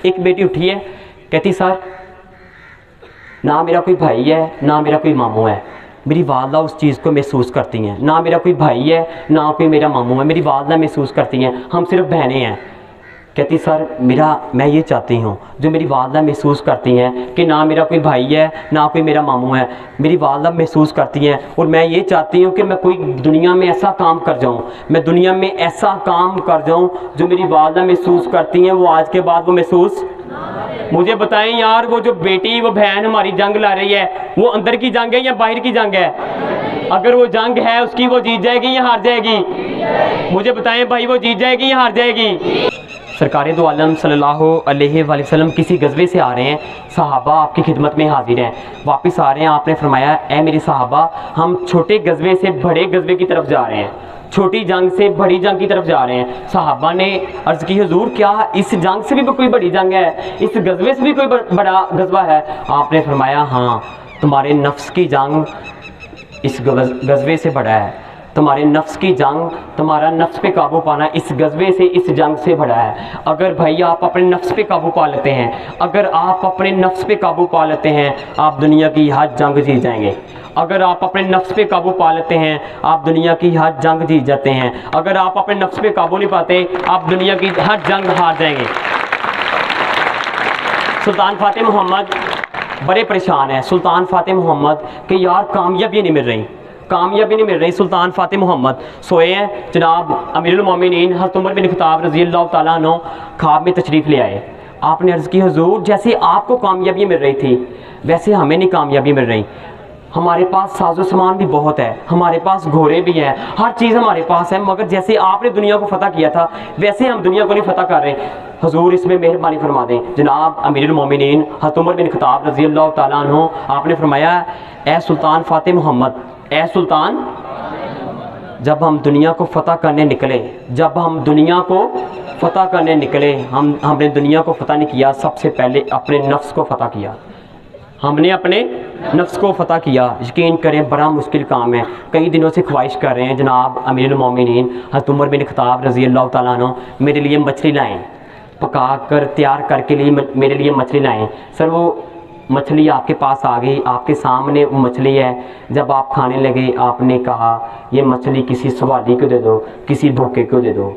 एक बेटी उठी है, कहती सर ना मेरा कोई भाई है ना मेरा कोई मामू है। मेरी वालदा उस चीज़ को महसूस करती हैं, ना मेरा कोई भाई है ना कोई मेरा मामू है, मेरी वालदा महसूस करती हैं हम सिर्फ बहनें हैं। कहती सर मैं ये चाहती हूँ जो मेरी वालदा महसूस करती हैं कि ना मेरा कोई भाई है ना कोई मेरा मामू है, मेरी वालदा महसूस करती हैं, और मैं ये चाहती हूँ कि मैं कोई दुनिया में ऐसा काम कर जाऊँ, मैं दुनिया में ऐसा काम कर जाऊँ जो मेरी वालदा महसूस करती हैं वो आज के बाद वो महसूस। मुझे बताएं यार, वो जो बेटी वो बहन हमारी जंग ला रही है, वो अंदर की जंग है या बाहर की जंग है? अगर वो जंग है उसकी वो जीत जाएगी या हार जाएगी? मुझे बताएं भाई, वो जीत जाएगी या हार जाएगी? सरकार दो आलम सल्लल्लाहु अलैहि वसल्लम किसी गज़वे से आ रहे हैं, सहाबा आपकी खिदमत में हाजिर हैं, वापस आ रहे हैं। आपने फरमाया ए मेरे सहाबा, हम छोटे गज़वे से बड़े गज़वे की तरफ जा रहे हैं, छोटी जंग से बड़ी जंग की तरफ जा रहे हैं। सहाबा ने अर्ज़ की हुजूर क्या इस जंग से भी कोई बड़ी जंग है, इस गज़वे से भी कोई बड़ा गज़वा है? आपने फरमाया हाँ, तुम्हारे नफ्स की जंग इस गज़वे से बड़ा है, तुम्हारे नफ्स की जंग, तुम्हारा नफ्स पे काबू पाना इस गज़वे से, इस जंग से बड़ा है। अगर भाई आप अपने नफ्स पे काबू पा लेते हैं, अगर आप अपने नफ्स पे काबू पा लेते हैं, आप दुनिया की हर जंग जीत जाएंगे। अगर आप अपने नफ्स पे काबू पा लेते हैं, आप दुनिया की हर जंग जीत जाते हैं। अगर आप अपने नफ्स पे काबू नहीं पाते, आप दुनिया की हर जंग हार जाएंगे। सुल्तान फातिह मोहम्मद बड़े परेशान हैं, सुल्तान फातिह मोहम्मद कि यार कामयाबी नहीं मिल रही, कामयाबी नहीं मिल रही। सुल्तान फातिह मोहम्मद सोए हैं, जनाब अमीरुल मोमिनीन हज़रत उमर बिन खत्ताब रज़ी अल्लाह तआला अन्हु ख्वाब में तशरीफ़ ले आए। आपने अर्ज़ की हुजूर जैसे आपको कामयाबी मिल रही थी वैसे हमें नहीं कामयाबी मिल रही। हमारे पास साजो सामान भी बहुत है, हमारे पास घोड़े भी हैं, हर चीज़ हमारे पास है, मगर जैसे आपने दुनिया को फ़तह किया था वैसे हम दुनिया को नहीं फ़तह कर रहे। हुजूर इसमें मेहरबानी फरमा दें। जनाब अमीरुल मोमिनीन हज़रत उमर बिन खत्ताब रज़ी अल्लाह तआला अन्हु आपने फरमाया ए सुल्तान फातिह मोहम्मद, ए सुल्तान, जब हम दुनिया को फ़तह करने निकले, जब हम दुनिया को फ़तह करने निकले, हमने दुनिया को फ़तह नहीं किया, सबसे पहले अपने नफ्स को फ़तह किया। हमने अपने नफ्स को फ़तह किया। यकीन करें बड़ा मुश्किल काम है। कई दिनों से ख्वाहिश कर रहे हैं जनाब अमीरुल मोमिनीन हज़रत उमर बिन खत्ताब रज़ी अल्लाह तआला अन्हु मेरे लिए मछली लाएँ, पका कर तैयार करके लिए मेरे लिए मछली लाएँ। सर वो मछली आपके पास आ गई, आपके सामने वो मछली है। जब आप खाने लगे आपने कहा ये मछली किसी सवाली को दे दो, किसी भूखे को दे दो।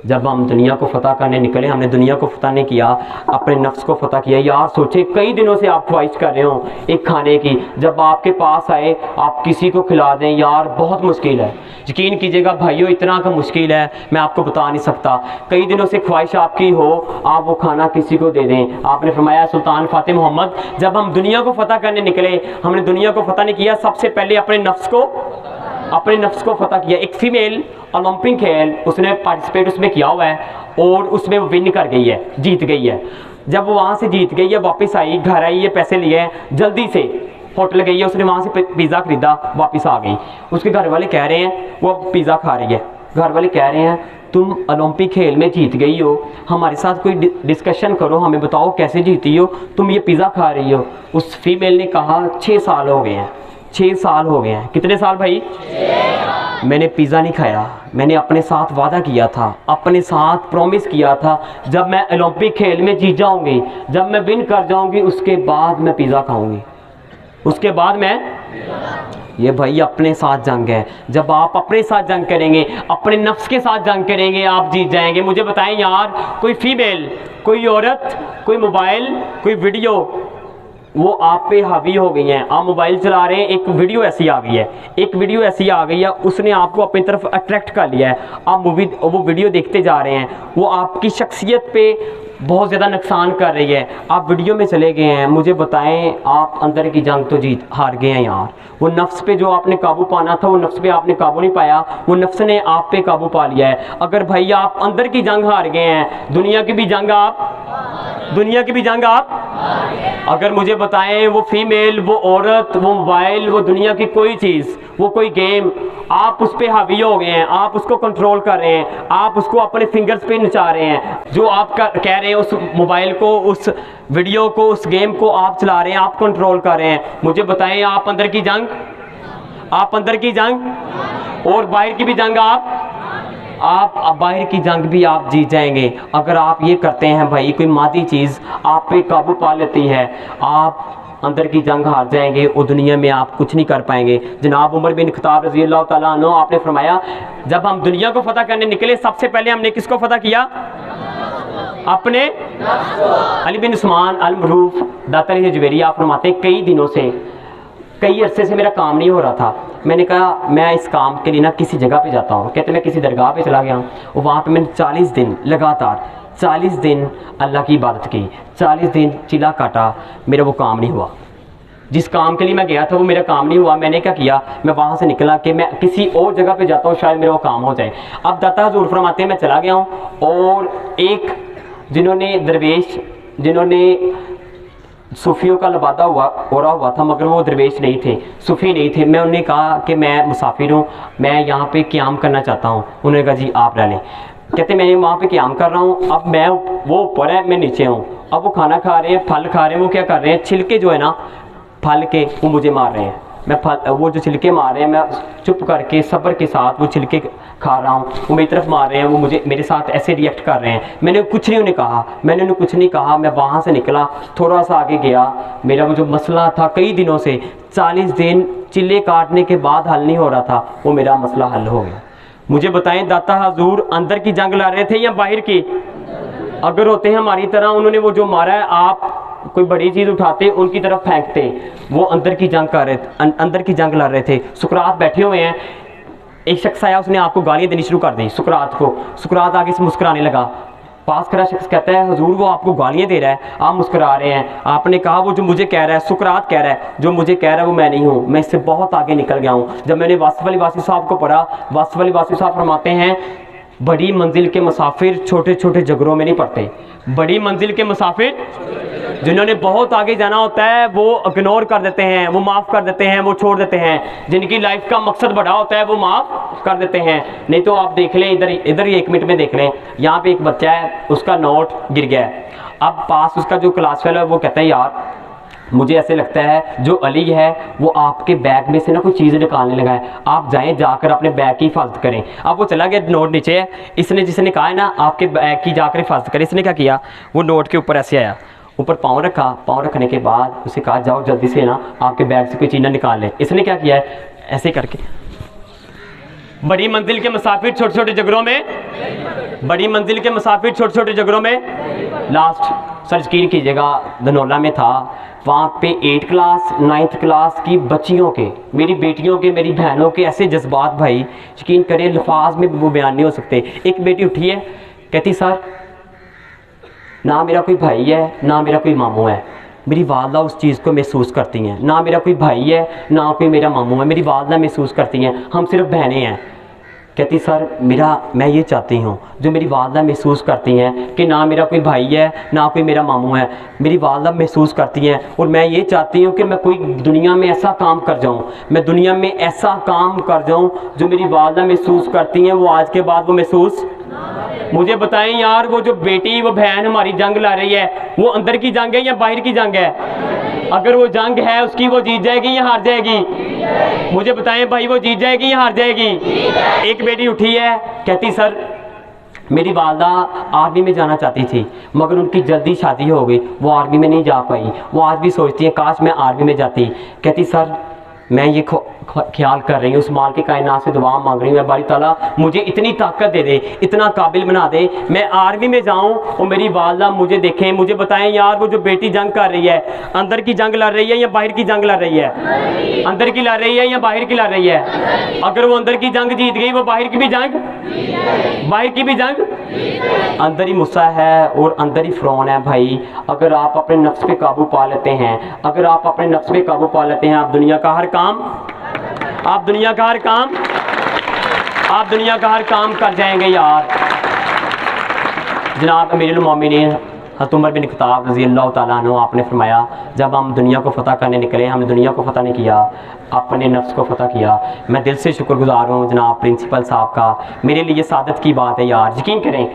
जब हम दुनिया को फ़तह करने निकले, हमने दुनिया को फ़तह नहीं किया, अपने नफ्स को फ़तह किया। यार सोचे कई दिनों से आप ख्वाहिश कर रहे हो एक खाने की, जब आपके पास आए आप किसी को खिला दें, यार बहुत मुश्किल है। यकीन कीजिएगा भाइयों, इतना का मुश्किल है मैं आपको बता नहीं सकता। कई दिनों से ख्वाहिश आपकी हो, आप वो खाना किसी को दे दें। आपने फरमाया सुल्तान फातिह मोहम्मद जब हम दुनिया को फ़तह करने निकले, हमने दुनिया को फ़तह नहीं किया, सबसे पहले अपने नफ्स को फ़तह किया। एक फ़ीमेल ओलंपिक खेल उसने पार्टिसिपेट उसमें किया हुआ है और उसमें वो विन कर गई है, जीत गई है। जब वो वहाँ से जीत गई है, वापस आई, घर आई है, पैसे लिए, जल्दी से होटल गई है, उसने वहाँ से पिज़्ज़ा ख़रीदा, वापस आ गई। उसके घर वाले कह रहे हैं वो अब पिज़्ज़ा खा रही है। घर वाले कह रहे हैं तुम ओलंपिक खेल में जीत गई हो, हमारे साथ कोई डिस्कशन करो, हमें बताओ कैसे जीती हो, तुम ये पिज़्ज़ा खा रही हो। उस फीमेल ने कहा 6 साल हो गए हैं, 6 साल हो गए हैं। कितने साल भाई? 6। मैंने पिज़्ज़ा नहीं खाया, मैंने अपने साथ वादा किया था, अपने साथ प्रॉमिस किया था जब मैं ओलंपिक खेल में जीत जाऊंगी, जब मैं विन कर जाऊंगी उसके बाद मैं पिज़्ज़ा खाऊंगी, उसके बाद मैं। ये भाई अपने साथ जंग है। जब आप अपने साथ जंग करेंगे, अपने नफ्स के साथ जंग करेंगे, आप जीत जाएंगे। मुझे बताएं यार, कोई फीमेल, कोई औरत, कोई मोबाइल, कोई वीडियो वो आप पे हावी हो गई हैं। आप मोबाइल चला रहे हैं, एक वीडियो ऐसी आ गई है, एक वीडियो ऐसी आ गई है, उसने आपको अपनी तरफ अट्रैक्ट कर लिया है। आप वो वीडियो देखते जा रहे हैं, वो आपकी शख्सियत पे बहुत ज़्यादा नुकसान कर रही है, आप वीडियो में चले गए हैं। मुझे बताएं आप अंदर की जंग तो जीत हार गए हैं यार। वो नफ्स पे जो आपने काबू पाना था, वो नफ्स पे आपने काबू नहीं पाया, वो नफ्स ने आप पे काबू पा लिया है। अगर भाई आप अंदर की जंग हार गए हैं, दुनिया की भी जंग आप अगर मुझे बताएं वो फीमेल, वो औरत, वो मोबाइल, वो दुनिया की कोई चीज़, वो कोई गेम, आप उस पर हावी हो गए हैं, आप उसको कंट्रोल कर रहे हैं, आप उसको अपने फिंगर्स पे नचा रहे हैं। जो आप कह रहे हैं उस मोबाइल को, उस वीडियो को, उस गेम को आप चला रहे हैं, आप कंट्रोल कर रहे हैं। मुझे बताएं आप अंदर की जंग और बाहर की भी जंग आप बाहर की जंग भी आप जीत जाएंगे अगर आप ये करते हैं भाई। कोई मादी चीज़ आप पे काबू पा लेती है, आप अंदर की जंग हार जाएंगे और दुनिया में आप कुछ नहीं कर पाएंगे। जनाब उमर बिन खत्ताब रज़ी अल्लाह ताला अन्हु आपने फरमाया, जब हम दुनिया को फतह करने निकले सबसे पहले हमने किसको फतह किया? अपने। अली बिन उस्मान अल मरूफ दाता हजवेरी आप फरमाते हैं, कई दिनों से, कई अरसे से मेरा काम नहीं हो रहा था। मैंने कहा मैं इस काम के लिए ना किसी जगह पे जाता हूँ। कहते मैं किसी दरगाह पे चला गया हूँ और वहाँ पे मैंने 40 दिन लगातार 40 दिन अल्लाह की इबादत की, 40 दिन चिल्ला काटा, मेरा वो काम नहीं हुआ। जिस काम के लिए मैं गया था वो मेरा काम नहीं हुआ। मैंने क्या किया, मैं वहाँ से निकला कि मैं किसी और जगह पे जाता हूँ, शायद मेरा वो काम हो जाए। अब दाता हजूर फरमाते हैं मैं चला गया हूँ और एक जिन्होंने दरवेश, जिन्होंने सूफियों का लबादा हो रहा हुआ था मगर वो दरवेश नहीं थे, सूफ़ी नहीं थे। मैं उन्हें कहा कि मैं मुसाफिर हूँ, मैं यहाँ पे क़याम करना चाहता हूँ। उन्होंने कहा जी आप रह लें। कहते मैं वहाँ पे क़याम कर रहा हूँ, अब मैं, वो ऊपर है मैं नीचे हूँ। अब वो खाना खा रहे हैं, फल खा रहे हैं, वो क्या कर रहे हैं, छिलके जो है ना फल के वो मुझे मार रहे हैं। मैं फल, वो जो छिलके मार रहे हैं, मैं चुप करके सब्र के साथ वो छिलके खा रहा हूँ, वो मेरी तरफ मार रहे हैं, वो मुझे मेरे साथ ऐसे रिएक्ट कर रहे हैं। मैंने कुछ नहीं उन्हें कहा, मैंने उन्हें कुछ नहीं कहा। मैं वहाँ से निकला, थोड़ा सा आगे गया, मेरा वो जो मसला था कई दिनों से 40 दिन चिल्ले काटने के बाद हल नहीं हो रहा था, वो मेरा मसला हल हो गया। मुझे बताएं दाता हजूर अंदर की जंग ला रहे थे या बाहर की? अगर होते हैं हमारी तरह, उन्होंने वो जो मारा है, आप कोई बड़ी चीज़ उठाते उनकी तरफ फेंकते, वो अंदर की जंग कर रहे थे, अंदर की जंग लड़ रहे थे। सुकरात बैठे हुए हैं, एक शख्स आया, उसने आपको गालियाँ देनी शुरू कर दी सुकरात को। सुकरात आगे से मुस्कुराने लगा। पास खड़ा शख्स कहता है हुजूर वो आपको गालियाँ दे रहा है, आप मुस्कुरा रहे हैं। आपने कहा वो जो मुझे कह रहा है, सुकरात कह रहा है, जो मुझे कह रहा है वो मैं नहीं हूँ, मैं इससे बहुत आगे निकल गया हूँ। जब मैंने वासिफ अली वासी साहब को पढ़ा, वासिफ अली वासी साहब फरमाते हैं बड़ी मंजिल के मुसाफिर छोटे छोटे जगरों में नहीं पड़ते। बड़ी मंजिल के मुसाफिर जिन्होंने बहुत आगे जाना होता है वो इग्नोर कर देते हैं, वो माफ़ कर देते हैं, वो छोड़ देते हैं। जिनकी लाइफ का मकसद बड़ा होता है वो माफ़ कर देते हैं। नहीं तो आप देख लें, इधर ही 1 मिनट में देख लें, यहाँ पे एक बच्चा है, उसका नोट गिर गया है। अब पास उसका जो क्लास फेलो है वो कहता है यार मुझे ऐसे लगता है जो अली है वो आपके बैग में से ना कोई चीज़ निकालने लगा है, आप जाएं जाकर अपने बैग की हिफाजत करें। अब वो चला गया, नोट नीचे है, इसने जिसने कहा है ना आपके बैग की जाकर हिफाजत करें, इसने क्या किया, वो नोट के ऊपर ऐसे आया, ऊपर पाँव रखा, पाँव रखने के बाद उसे कहा जाओ जल्दी से ना आपके बैग से कोई चीज़ ना निकाल ले। इसने क्या किया है, ऐसे करके। बड़ी मंजिल के मुसाफिर छोटे छोटे जगरों में, बड़ी मंजिल के मुसाफिर छोटे छोटे जगरों में। लास्ट सर यकीन कीजिएगा धनौला में था, वहाँ पे 8 क्लास 9th क्लास की बच्चियों के, मेरी बेटियों के, मेरी बहनों के ऐसे जज्बात भाई यकीन करें लफाज में वो बयान नहीं हो सकते। एक बेटी उठी है, कहती सर ना मेरा कोई भाई है ना मेरा कोई मामू है। मेरी वालदा उस चीज़ को महसूस करती हैं, ना मेरा कोई भाई है ना कोई मेरा मामू है, मेरी वालदा महसूस करती हैं हम सिर्फ बहनें हैं। कहती सर मैं ये चाहती हूँ जो मेरी वालदा महसूस करती हैं कि ना मेरा कोई भाई है ना कोई मेरा मामू है, मेरी वालदा महसूस करती हैं, और मैं ये चाहती हूँ कि मैं कोई दुनिया में ऐसा काम कर जाऊँ, मैं दुनिया में ऐसा काम कर जाऊँ जो मेरी वालदा महसूस करती हैं वो आज के बाद वो महसूस। मुझे बताएं यार वो जो बेटी वो बहन हमारी जंग ला रही है वो अंदर की जंग है या बाहर की जंग है? अगर वो जंग है उसकी वो जीत जाएगी या हार जाएगी? मुझे बताएं भाई वो जीत जाएगी या हार जाएगी? एक बेटी उठी है, कहती सर मेरी वालदा आर्मी में जाना चाहती थी मगर उनकी जल्दी शादी हो गई, वो आर्मी में नहीं जा पाई। वो आज भी सोचती है काश मैं आर्मी में जाती। कहती सर मैं ये ख्याल कर रही हूँ, उस माल की कायनात से दुआ मांग रही हूँ, मैं बारी ताला मुझे इतनी ताकत दे दे, इतना काबिल बना दे, मैं आर्मी में जाऊँ और मेरी वालदा मुझे देखें। मुझे बताएं यार वो जो बेटी जंग कर रही है अंदर की जंग लड़ रही है या बाहर की जंग लड़ रही है? अंदर की लड़ रही है या बाहर की लड़ रही है? अगर वो अंदर की जंग जीत गई वो बाहर की भी जंग, बाहर की भी जंग। अंदर ही मूसा है और अंदर ही फ़िरौन है भाई। अगर आप अपने नफ्स पे काबू पा लेते हैं, अगर आप अपने नफ्स पे काबू पा लेते हैं, आप दुनिया का हर काम, आप दुनिया का हर काम, आप दुनिया का हर काम कर जाएंगे यार। जनाब अमीरुल मोमिनीन हज़रत उमर बिन खत्ताब रज़ी अल्लाह ताला अन्हु आपने फरमाया जब हम दुनिया को फ़तह करने निकले, हमने दुनिया को फ़तह नहीं किया, अपने नफ्स को फ़तह किया। मैं दिल से शुक्रगुज़ार हूँ जनाब प्रिंसिपल साहब का, मेरे लिए सादत की बात है यार। यकीन करें